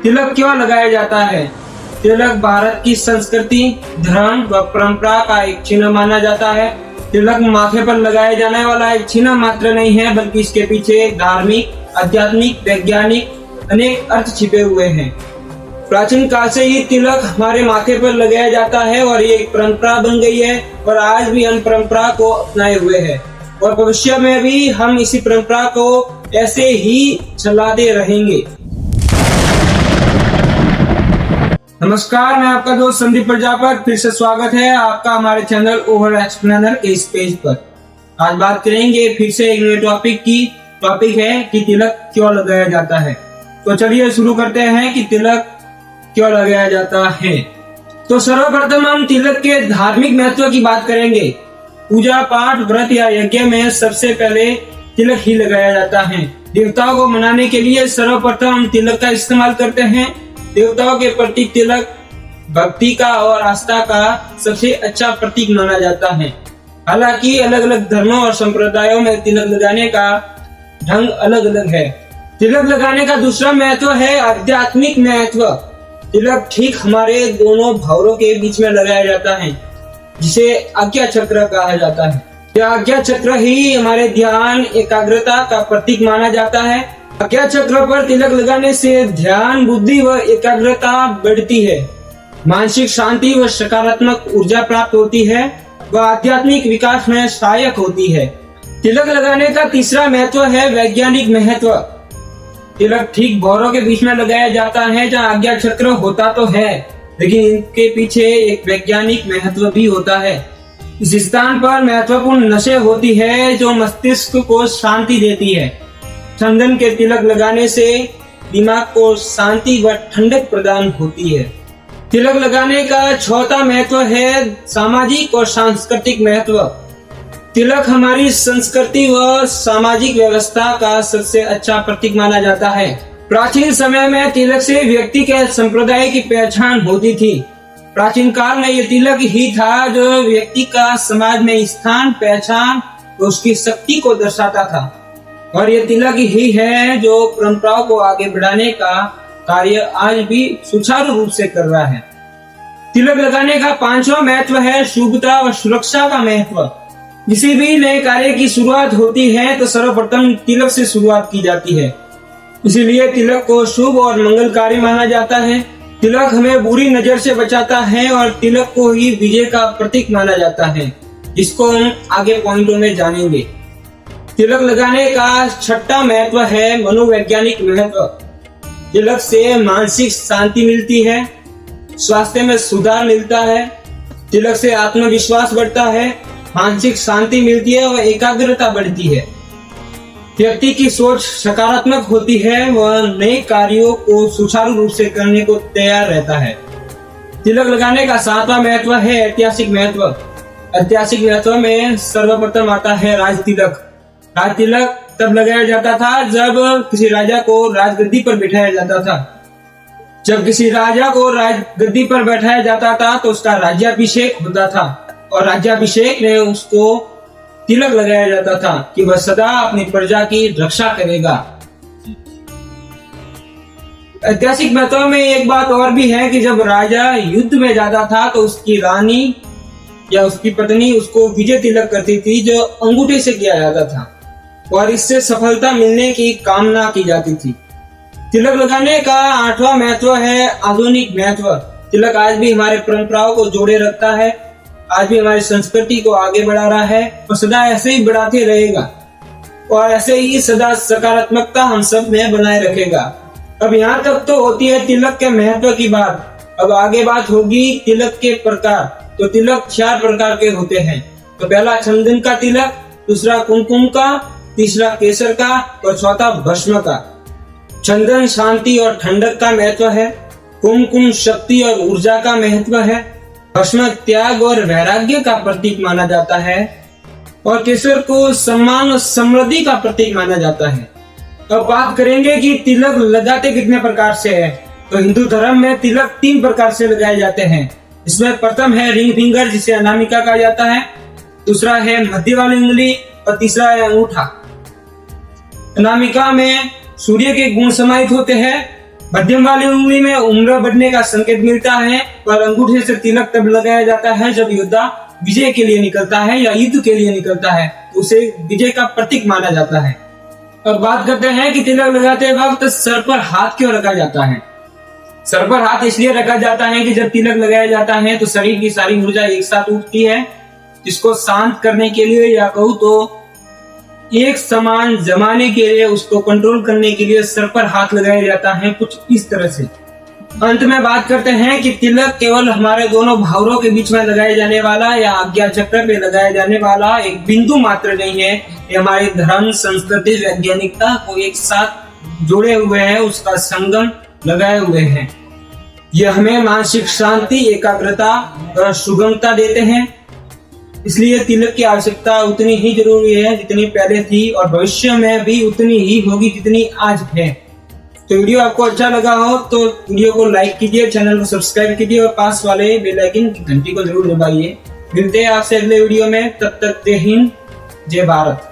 तिलक क्यों लगाया जाता है? तिलक भारत की संस्कृति, धर्म व परंपरा का एक चिन्ह माना जाता है। तिलक माथे पर लगाया जाने वाला एक चिन्ह मात्र नहीं है, बल्कि इसके पीछे धार्मिक, आध्यात्मिक, वैज्ञानिक अनेक अर्थ छिपे हुए हैं। प्राचीन काल से ही तिलक हमारे माथे पर लगाया जाता है और ये एक परंपरा बन गई है और आज भी हम परंपरा को अपनाए हुए हैं और भविष्य में भी हम इसी परंपरा को ऐसे ही चलाते रहेंगे। नमस्कार, मैं आपका दोस्त संदीप प्रजापत। फिर से स्वागत है आपका हमारे चैनल ओवर एक्सप्लेनर के इस पेज पर। आज बात करेंगे फिर से एक नए टॉपिक है कि तिलक क्यों लगाया जाता है। तो चलिए शुरू करते हैं कि तिलक क्यों लगाया जाता है। तो सर्वप्रथम हम तिलक के धार्मिक महत्व की बात करेंगे। पूजा पाठ, व्रत या यज्ञ में सबसे पहले तिलक ही लगाया जाता है। देवताओं को मनाने के लिए सर्वप्रथम हम तिलक का इस्तेमाल करते हैं। देवताओं के प्रति तिलक भक्ति का और आस्था का सबसे अच्छा प्रतीक माना जाता है। हालांकि अलग अलग धर्मों और संप्रदायों में तिलक लगाने का ढंग अलग अलग है। तिलक लगाने का दूसरा महत्व है आध्यात्मिक महत्व। तिलक ठीक हमारे दोनों भौरों के बीच में लगाया जाता है, जिसे आज्ञा चक्र कहा जाता है। यह आज्ञा चक्र ही हमारे ध्यान एकाग्रता का प्रतीक माना जाता है। आज्ञा चक्र पर तिलक लगाने से ध्यान, बुद्धि व एकाग्रता बढ़ती है, मानसिक शांति व सकारात्मक ऊर्जा प्राप्त होती है व आध्यात्मिक विकास में सहायक होती है। तिलक लगाने का तीसरा महत्व है वैज्ञानिक महत्व। तिलक ठीक भौरों के बीच में लगाया जाता है, जहाँ आज्ञा चक्र होता तो है, लेकिन इनके पीछे एक वैज्ञानिक महत्व भी होता है। इस स्थान पर महत्वपूर्ण नसें होती है जो मस्तिष्क को शांति देती है। चंदन के तिलक लगाने से दिमाग को शांति व ठंडक प्रदान होती है। तिलक लगाने का चौथा महत्व है सामाजिक और सांस्कृतिक महत्व। तिलक हमारी संस्कृति व सामाजिक व्यवस्था का सबसे अच्छा प्रतीक माना जाता है। प्राचीन समय में तिलक से व्यक्ति के संप्रदाय की पहचान होती थी। प्राचीन काल में ये तिलक ही था जो व्यक्ति का समाज में स्थान, पहचान और उसकी शक्ति को दर्शाता था। और ये तिलक ही है जो परंपराओं को आगे बढ़ाने का कार्य आज भी सुचारू रूप से कर रहा है। तिलक लगाने का पांचवा महत्व है शुभता व सुरक्षा का महत्व। किसी भी नए कार्य की शुरुआत होती है तो सर्वप्रथम तिलक से शुरुआत की जाती है, इसीलिए तिलक को शुभ और मंगलकारी माना जाता है। तिलक हमें बुरी नजर से बचाता है और तिलक को ही विजय का प्रतीक माना जाता है, जिसको हम आगे पॉइंटों में जानेंगे। तिलक लगाने का छठा महत्व है मनोवैज्ञानिक महत्व। तिलक से मानसिक शांति मिलती है, स्वास्थ्य में सुधार मिलता है, तिलक से आत्मविश्वास बढ़ता है, मानसिक शांति मिलती है और एकाग्रता बढ़ती है। व्यक्ति की सोच सकारात्मक होती है, वह नए कार्यों को सुचारू रूप से करने को तैयार रहता है। तिलक लगाने का सातवां महत्व है ऐतिहासिक महत्व। ऐतिहासिक महत्व में सर्वप्रथम आता है राज तिलक। राज तिलक तब लगाया जाता था जब किसी राजा को राजगद्दी पर बिठाया जाता था। जब किसी राजा को राजगद्दी पर बैठाया जाता था तो उसका राज्याभिषेक होता था और राज्याभिषेक में उसको तिलक लगाया जाता था कि वह सदा अपनी प्रजा की रक्षा करेगा। ऐतिहासिक महत्व में एक बात और भी है कि जब राजा युद्ध में जाता था तो उसकी रानी या उसकी पत्नी उसको विजय तिलक करती थी, जो अंगूठे से किया जाता था और इससे सफलता मिलने की कामना की जाती थी। तिलक लगाने का आठवां महत्व है आधुनिक महत्व। तिलक आज भी हमारे परंपराओं को जोड़े रखता है, आज भी हमारी संस्कृति को आगे बढ़ा रहा है और सदा ऐसे ही बढ़ाते रहेगा और ऐसे ही सदा सकारात्मकता हम सब में बनाए रखेगा। अब यहाँ तक तो होती है तिलक के महत्व की बात। अब आगे बात होगी तिलक के प्रकार। तो तिलक 4 प्रकार के होते हैं। तो पहला चंदन का तिलक, दूसरा कुमकुम का, तीसरा केसर का और चौथा भस्म का। चंदन शांति और ठंडक का महत्व है, कुमकुम शक्ति और ऊर्जा का महत्व है, भस्म त्याग और वैराग्य का प्रतीक माना जाता है और केसर को सम्मान और समृद्धि का प्रतीक माना जाता है। अब बात करेंगे कि तिलक लगाते कितने प्रकार से है। तो हिंदू धर्म में तिलक 3 प्रकार से लगाए जाते हैं। इसमें प्रथम है रिंग फिंगर, जिसे अनामिका कहा जाता है, दूसरा है मध्य वाली उंगली और तीसरा है अंगूठा। अनामिका में सूर्य के गुण समाहित होते हैं मध्यम वाली उंगली में उम्र बढ़ने का संकेत मिलता है, पर अंगूठे से तिलक तब लगाया जाता है जब योद्धा विजय के लिए निकलता है या युद्ध के लिए निकलता है, तो उसे विजय का प्रतीक माना जाता है। अब बात करते हैं कि तिलक लगाते वक्त सर पर हाथ क्यों रखा जाता है। सर पर हाथ इसलिए रखा जाता है कि जब तिलक लगाया जाता है तो शरीर की सारी ऊर्जा एक साथ उठती है, जिसको शांत करने के लिए या कहूँ तो एक समान जमाने के लिए, उसको कंट्रोल करने के लिए सर पर हाथ लगाया जाता है, कुछ इस तरह से। अंत में बात करते हैं कि तिलक केवल हमारे दोनों भावरों के बीच में लगाए जाने वाला या आज्ञा चक्र पे लगाया जाने वाला एक बिंदु मात्र नहीं है। ये हमारे धर्म, संस्कृति, वैज्ञानिकता को एक साथ जोड़े हुए है, उसका संगम लगाए हुए हैं। यह हमें मानसिक शांति, एकाग्रता और सुगमता देते हैं। इसलिए तिलक की आवश्यकता उतनी ही जरूरी है जितनी पहले थी, और भविष्य में भी उतनी ही होगी जितनी आज है। तो वीडियो आपको अच्छा लगा हो तो वीडियो को लाइक कीजिए, चैनल को सब्सक्राइब कीजिए और पास वाले बेल आइकन की घंटी को जरूर दबाइए। मिलते हैं आपसे अगले वीडियो में, तब तक जय हिंद, जय भारत।